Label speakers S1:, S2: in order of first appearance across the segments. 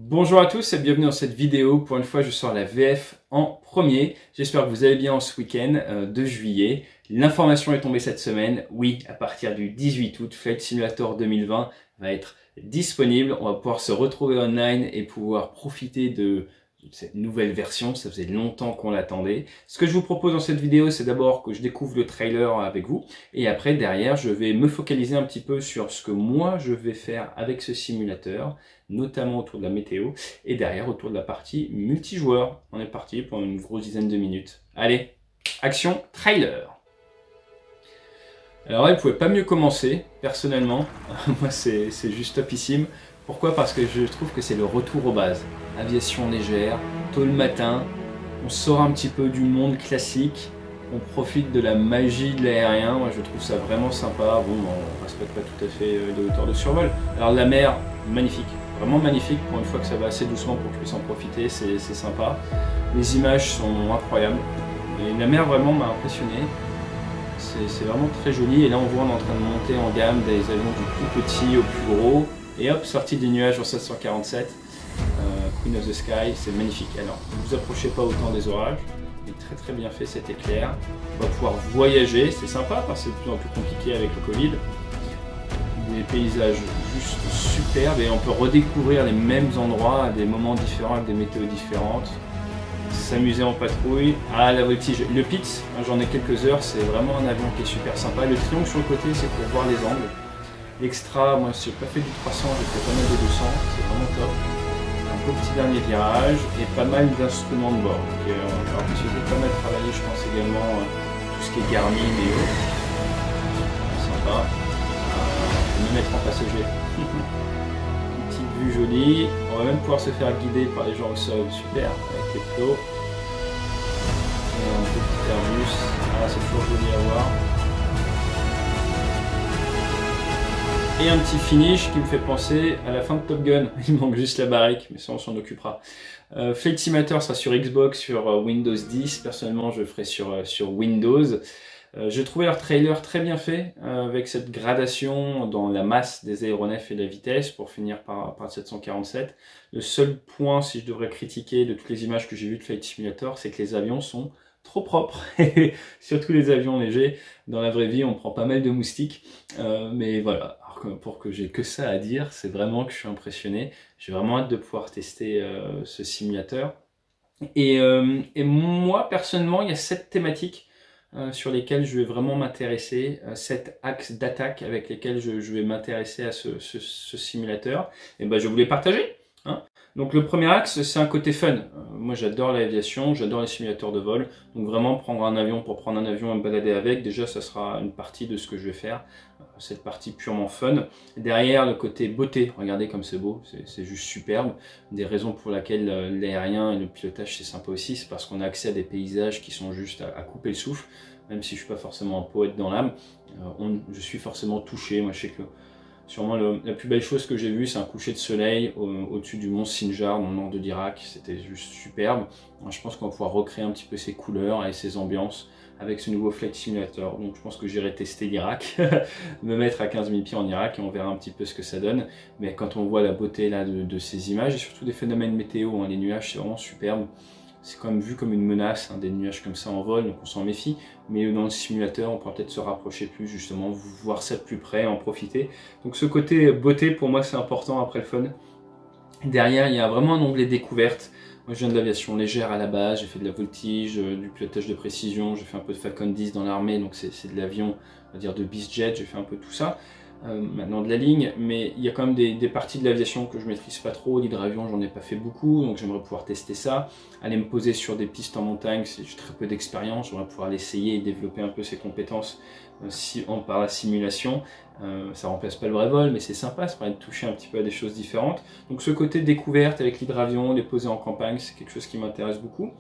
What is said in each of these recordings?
S1: Bonjour à tous et bienvenue dans cette vidéo. Pour une fois, je sors la VF en premier. J'espère que vous allez bien en ce week-end de juillet. L'information est tombée cette semaine. Oui, à partir du 18 août, Flight Simulator 2020 va être disponible. On va pouvoir se retrouver online et pouvoir profiter de cette nouvelle version. Ça faisait longtemps qu'on l'attendait. Ce que je vous propose dans cette vidéo, c'est d'abord que je découvre le trailer avec vous. Et après, derrière, je vais me focaliser un petit peu sur ce que moi, je vais faire avec ce simulateur, notamment autour de la météo, et derrière autour de la partie multijoueur. On est parti pour une grosse dizaine de minutes. Allez, action, trailer. Alors là, il ne pouvait pas mieux commencer, personnellement. Moi, c'est juste topissime. Pourquoi? Parce que je trouve que c'est le retour aux bases. Aviation légère, tôt le matin, on sort un petit peu du monde classique, on profite de la magie de l'aérien. Moi, je trouve ça vraiment sympa. Bon, on ne respecte pas tout à fait les hauteurs de survol. Alors la mer, magnifique. Vraiment magnifique pour une fois que ça va assez doucement pour que je puisse en profiter, c'est sympa. Les images sont incroyables. Et la mer vraiment m'a impressionné. C'est vraiment très joli. Et là on voit on est en train de monter en gamme des avions du plus petit au plus gros. Et hop, sortie des nuages en 747. Queen of the Sky, c'est magnifique. Alors ne vous approchez pas autant des orages. Il est très bien fait cet éclair. On va pouvoir voyager, c'est sympa parce que c'est de plus en plus compliqué avec le Covid. Des paysages juste superbes et on peut redécouvrir les mêmes endroits à des moments différents avec des météos différentes. S'amuser en patrouille. Ah, la voltige. Le Pitts, j'en ai quelques heures, c'est vraiment un avion qui est super sympa. Le triangle sur le côté, c'est pour voir les angles. L'extra, moi j'ai pas fait du 300, j'ai fait pas mal de 200, c'est vraiment top. Un beau petit dernier virage et pas mal d'instruments de bord. Alors j'ai pas mal travaillé, je pense également tout ce qui est Garmin et autres. Sympa. Me mettre en passager. Une petite vue jolie. On va même pouvoir se faire guider par les gens au sol. Super, avec les plots. Et un petit Airbus. Ah, c'est toujours joli à voir. Et un petit finish qui me fait penser à la fin de Top Gun. Il manque juste la barrique, mais ça on s'en occupera. Flight Simulator sera sur Xbox, sur Windows 10. Personnellement, je le ferai sur Windows. J'ai trouvé leur trailer très bien fait, avec cette gradation dans la masse des aéronefs et de la vitesse pour finir par 747. Le seul point, si je devrais critiquer de toutes les images que j'ai vues de Flight Simulator, c'est que les avions sont trop propres, surtout les avions légers. Dans la vraie vie, on prend pas mal de moustiques, mais voilà, alors pour que j'ai que ça à dire, c'est vraiment que je suis impressionné. J'ai vraiment hâte de pouvoir tester ce simulateur. Et moi, personnellement, il y a 7 thématiques sur lesquels je vais vraiment m'intéresser, 7 axes d'attaque avec lesquels je vais m'intéresser à ce simulateur. Et ben je voulais partager. Hein. Donc le premier axe, c'est un côté fun. Moi j'adore l'aviation, j'adore les simulateurs de vol. Donc vraiment prendre un avion pour prendre un avion et me balader avec, déjà ça sera une partie de ce que je vais faire. Cette partie purement fun. Derrière, le côté beauté, regardez comme c'est beau, c'est juste superbe. Des raisons pour lesquelles l'aérien et le pilotage c'est sympa aussi, c'est parce qu'on a accès à des paysages qui sont juste à couper le souffle. Même si je suis pas forcément un poète dans l'âme, je suis forcément touché. Moi je sais que sûrement la plus belle chose que j'ai vue, c'est un coucher de soleil au-dessus du mont Sinjar dans le nord de l'Irak. C'était juste superbe. Je pense qu'on va pouvoir recréer un petit peu ces couleurs et ces ambiances avec ce nouveau Flight Simulator. Donc je pense que j'irai tester l'Irak, me mettre à 15 000 pieds en Irak et on verra un petit peu ce que ça donne. Mais quand on voit la beauté là de ces images et surtout des phénomènes météo, hein, les nuages c'est vraiment superbe. C'est quand même vu comme une menace, hein, des nuages comme ça en vol, donc on s'en méfie. Mais dans le simulateur, on pourra peut-être se rapprocher plus, justement, voir ça de plus près, en profiter. Donc ce côté beauté, pour moi, c'est important après le fun. Derrière, il y a vraiment un onglet découverte. Moi, je viens de l'aviation légère à la base, j'ai fait de la voltige, du pilotage de précision, j'ai fait un peu de Falcon 10 dans l'armée, donc c'est de l'avion, on va dire de BizJet, j'ai fait un peu tout ça. Maintenant de la ligne, mais il y a quand même des parties de l'aviation que je maîtrise pas trop. L'hydravion, j'en ai pas fait beaucoup, donc j'aimerais pouvoir tester ça. Aller me poser sur des pistes en montagne, j'ai très peu d'expérience, j'aimerais pouvoir l'essayer et développer un peu ses compétences par la simulation. Ça remplace pas le vrai vol, mais c'est sympa, ça permet de toucher un petit peu à des choses différentes. Donc ce côté découverte avec l'hydravion, les poser en campagne, c'est quelque chose qui m'intéresse beaucoup.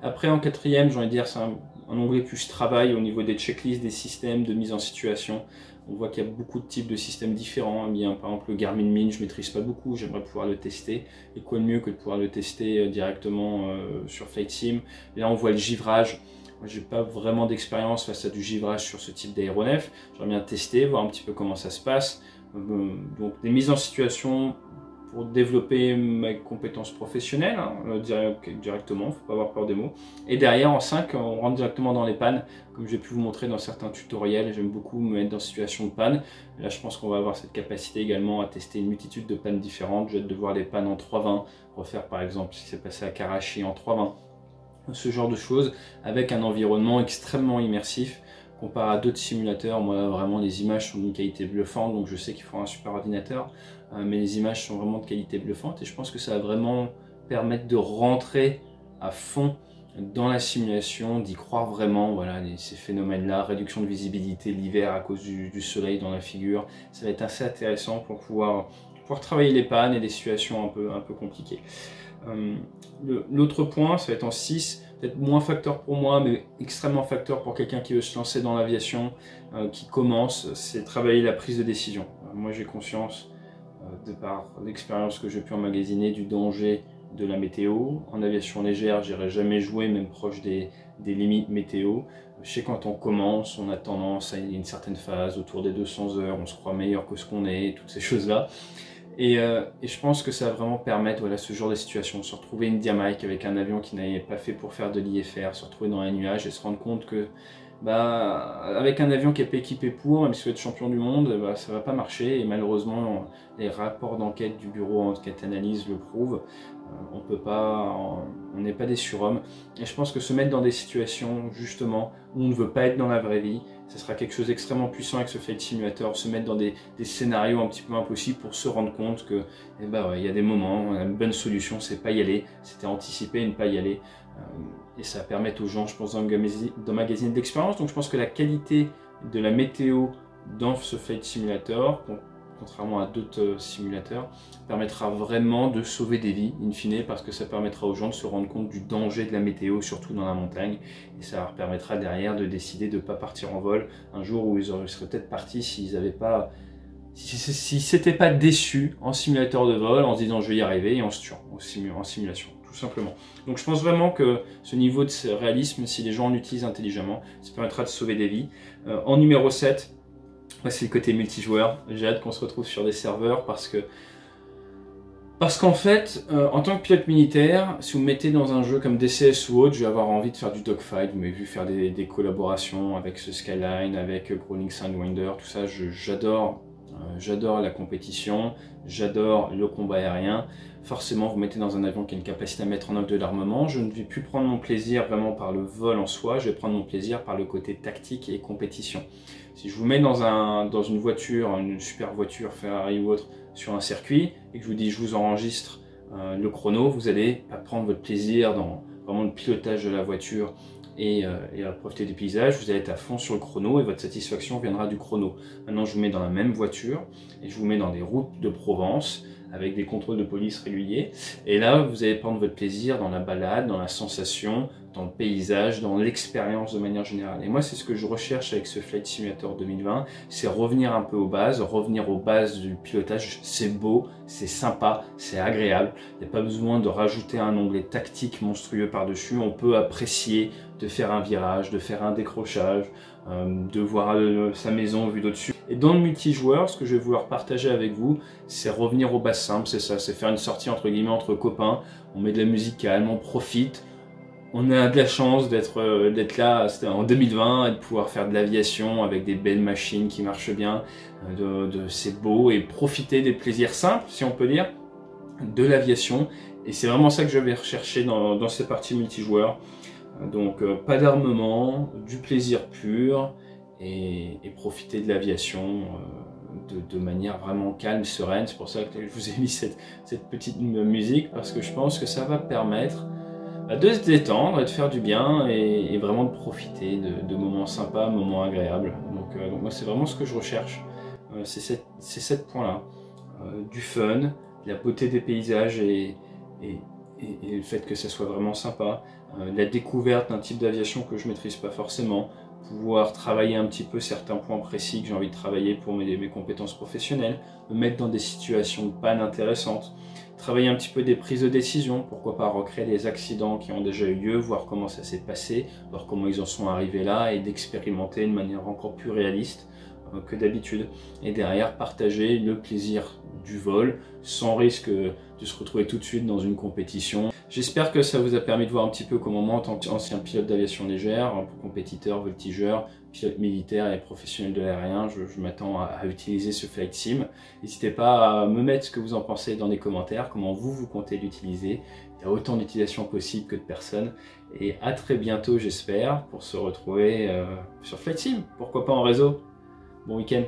S1: Après en quatrième, j'ai envie de dire, c'est un onglet plus travail au niveau des checklists, des systèmes de mise en situation. On voit qu'il y a beaucoup de types de systèmes différents. Il y a par exemple le Garmin Min, je ne maîtrise pas beaucoup, j'aimerais pouvoir le tester. Et quoi de mieux que de pouvoir le tester directement sur Flight Sim. Et là on voit le givrage. Moi j'ai pas vraiment d'expérience face à du givrage sur ce type d'aéronef. J'aimerais bien tester, voir un petit peu comment ça se passe. Donc des mises en situation pour développer mes compétences professionnelles, hein, directement, il ne faut pas avoir peur des mots. Et derrière, en 5, on rentre directement dans les pannes, comme j'ai pu vous montrer dans certains tutoriels. J'aime beaucoup me mettre dans situation de panne. Là, je pense qu'on va avoir cette capacité également à tester une multitude de pannes différentes. J'ai hâte de voir les pannes en 3.20, refaire par exemple ce qui s'est passé à Karachi en 3.20. Ce genre de choses, avec un environnement extrêmement immersif. Comparé à d'autres simulateurs, moi vraiment les images sont d'une qualité bluffante, donc je sais qu'il faut un super ordinateur, mais les images sont vraiment de qualité bluffante et je pense que ça va vraiment permettre de rentrer à fond dans la simulation, d'y croire vraiment, voilà, ces phénomènes-là, réduction de visibilité l'hiver à cause du soleil dans la figure, ça va être assez intéressant pour pouvoir travailler les pannes et des situations un peu compliquées. L'autre point, ça va être en 6, peut-être moins facteur pour moi, mais extrêmement facteur pour quelqu'un qui veut se lancer dans l'aviation, qui commence, c'est travailler la prise de décision. Moi j'ai conscience, de par l'expérience que j'ai pu emmagasiner, du danger de la météo. En aviation légère, j'irai jamais jouer, même proche des limites météo. Je sais quand on commence, on a tendance à une certaine phase, autour des 200 heures, on se croit meilleur que ce qu'on est, toutes ces choses-là. Et je pense que ça va vraiment permettre, voilà, ce genre de situation, se retrouver une Diamike avec un avion qui n'avait pas fait pour faire de l'IFR, se retrouver dans un nuage et se rendre compte que avec un avion qui n'est pas équipé pour, même si vous êtes champion du monde, ça ne va pas marcher et malheureusement les rapports d'enquête du bureau enquête analyse le prouvent. On n'est pas des surhommes et je pense que se mettre dans des situations justement où on ne veut pas être dans la vraie vie, ce sera quelque chose d'extrêmement puissant avec ce Flight Simulator, se mettre dans des scénarios un petit peu impossibles pour se rendre compte que il y a des moments, la bonne solution c'est pas y aller, c'était anticiper et ne pas y aller. Et ça va permettre aux gens, je pense, d'emmagasiner de l'expérience. Donc je pense que la qualité de la météo dans ce Flight Simulator, contrairement à d'autres simulateurs, permettra vraiment de sauver des vies, in fine, parce que ça permettra aux gens de se rendre compte du danger de la météo, surtout dans la montagne, et ça leur permettra derrière de décider de ne pas partir en vol un jour où ils seraient peut-être partis s'ils n'avaient pas... S'ils s'étaient pas déçus en simulateur de vol en se disant je vais y arriver et en se tuant en simulation, tout simplement. Donc je pense vraiment que ce niveau de réalisme, si les gens l'utilisent intelligemment, ça permettra de sauver des vies. En numéro 7, c'est le côté multijoueur. J'ai hâte qu'on se retrouve sur des serveurs parce qu'en fait, en tant que pilote militaire, si vous me mettez dans un jeu comme DCS ou autre, je vais avoir envie de faire du dogfight. Vous m'avez vu faire des collaborations avec ce Skyline, avec Crawling Sidewinder, tout ça, j'adore la compétition, j'adore le combat aérien. Forcément, vous mettez dans un avion qui a une capacité à mettre en œuvre de l'armement. Je ne vais plus prendre mon plaisir vraiment par le vol en soi, je vais prendre mon plaisir par le côté tactique et compétition. Si je vous mets dans une voiture, une super voiture Ferrari ou autre, sur un circuit, et que je vous dis je vous enregistre le chrono, vous allez pas prendre votre plaisir dans vraiment le pilotage de la voiture et à profiter du paysage, vous allez être à fond sur le chrono et votre satisfaction viendra du chrono. Maintenant je vous mets dans la même voiture et je vous mets dans des routes de Provence avec des contrôles de police réguliers et là vous allez prendre votre plaisir dans la balade, dans la sensation, dans le paysage, dans l'expérience de manière générale. Et moi c'est ce que je recherche avec ce Flight Simulator 2020, c'est revenir un peu aux bases du pilotage. C'est beau, c'est sympa, c'est agréable, il n'y a pas besoin de rajouter un onglet tactique monstrueux par-dessus, on peut apprécier de faire un virage, de faire un décrochage, de voir sa maison vue d'au-dessus. Et dans le multijoueur, ce que je vais vouloir partager avec vous, c'est revenir aux bases simples, c'est ça, c'est faire une sortie entre guillemets entre copains, on met de la musique calme, on profite, on a de la chance d'être là en 2020 et de pouvoir faire de l'aviation avec des belles machines qui marchent bien, c'est beau et profiter des plaisirs simples, si on peut dire, de l'aviation. Et c'est vraiment ça que je vais rechercher dans ces parties multijoueurs. Donc pas d'armement, du plaisir pur et profiter de l'aviation de manière vraiment calme, sereine. C'est pour ça que je vous ai mis cette petite musique parce que je pense que ça va permettre de se détendre et de faire du bien et vraiment de profiter de moments sympas, moments agréables. Donc moi c'est vraiment ce que je recherche, c'est 7 points-là. Du fun, de la beauté des paysages et le fait que ça soit vraiment sympa, la découverte d'un type d'aviation que je ne maîtrise pas forcément, pouvoir travailler un petit peu certains points précis que j'ai envie de travailler pour mes compétences professionnelles, me mettre dans des situations de panne intéressantes, travailler un petit peu des prises de décision, pourquoi pas recréer des accidents qui ont déjà eu lieu, voir comment ça s'est passé, voir comment ils en sont arrivés là et d'expérimenter de manière encore plus réaliste. que d'habitude. Et derrière, partager le plaisir du vol sans risque de se retrouver tout de suite dans une compétition. J'espère que ça vous a permis de voir un petit peu comment moi, en tant qu'ancien pilote d'aviation légère, compétiteur, voltigeur, pilote militaire et professionnel de l'aérien, je m'attends à utiliser ce Flight Sim. N'hésitez pas à me mettre ce que vous en pensez dans les commentaires, comment vous comptez l'utiliser. Il y a autant d'utilisation possible que de personnes. Et à très bientôt, j'espère, pour se retrouver sur Flight Sim. Pourquoi pas en réseau. Bon week-end.